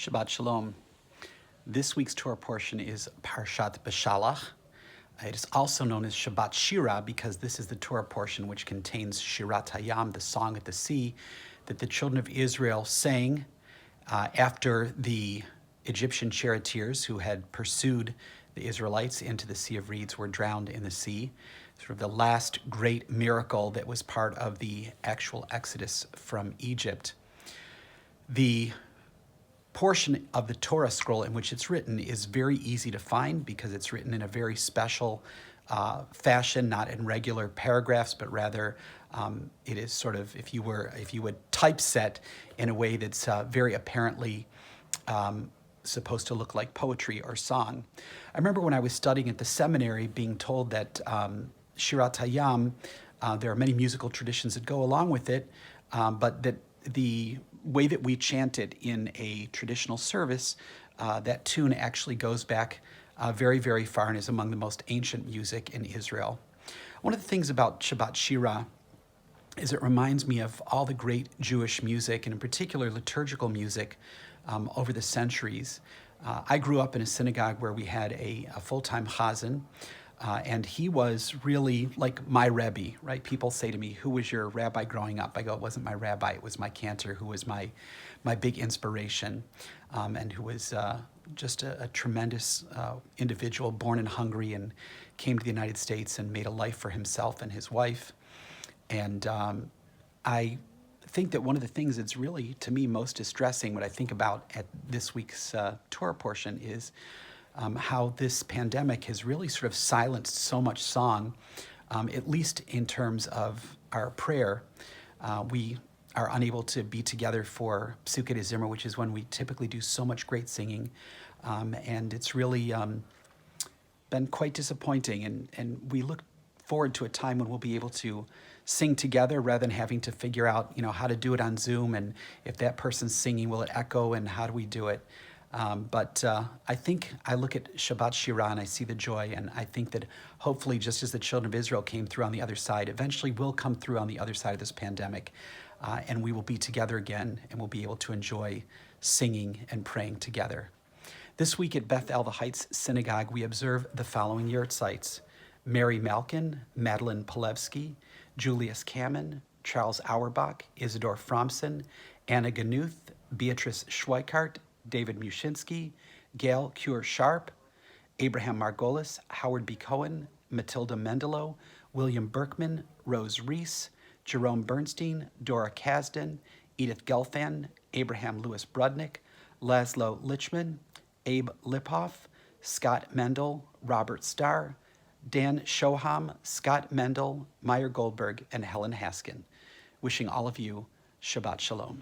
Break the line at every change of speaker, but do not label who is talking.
Shabbat Shalom. This week's Torah portion is Parashat Beshallach. It is also known as Shabbat Shira because this is the Torah portion which contains Shira the song at the sea, that the children of Israel sang after the Egyptian charioteers who had pursued the Israelites into the Sea of Reeds were drowned in the sea. Sort of the last great miracle that was part of the actual exodus from Egypt. The portion of the Torah scroll in which it's written is very easy to find because it's written in a very special fashion, not in regular paragraphs, but rather it is sort of, if you would typeset in a way that's very apparently supposed to look like poetry or song. I remember when I was studying at the seminary being told that Shira there are many musical traditions that go along with it, but that the way that we chant it in a traditional service, that tune actually goes back very, very far and is among the most ancient music in Israel. One of the things about Shabbat Shira is it reminds me of all the great Jewish music, and in particular liturgical music, over the centuries. I grew up in a synagogue where we had a full-time chazan, and he was really like my Rebbe, right? People say to me, who was your rabbi growing up? I go, it wasn't my rabbi, it was my cantor, who was my big inspiration, and who was just a tremendous individual, born in Hungary and came to the United States and made a life for himself and his wife. And I think that one of the things that's really, to me, most distressing, what I think about at this week's Torah portion is how this pandemic has really sort of silenced so much song, at least in terms of our prayer. We are unable to be together for Psukkah de Zimmer, which is when we typically do so much great singing. And it's really been quite disappointing. And we look forward to a time when we'll be able to sing together rather than having to figure out, how to do it on Zoom, and if that person's singing, will it echo, and how do we do it? But I think I look at Shabbat Shira and I see the joy, and I think that hopefully, just as the children of Israel came through on the other side, eventually we'll come through on the other side of this pandemic, and we will be together again, and we'll be able to enjoy singing and praying together. This week at Beth El the Heights Synagogue, we observe the following yahrzeits: Mary Malkin, Madeline Polevsky, Julius Kamen, Charles Auerbach, Isidore Fromson, Anna Ganuth, Beatrice Schweikart, David Mushinsky, Gail Cure-Sharp, Abraham Margolis, Howard B. Cohen, Matilda Mendelow, William Berkman, Rose Reese, Jerome Bernstein, Dora Kasdan, Edith Gelfand, Abraham Lewis Brudnick, Laszlo Lichman, Abe Liphoff, Scott Mendel, Robert Starr, Dan Shoham, Scott Mendel, Meyer Goldberg, and Helen Haskin. Wishing all of you Shabbat Shalom.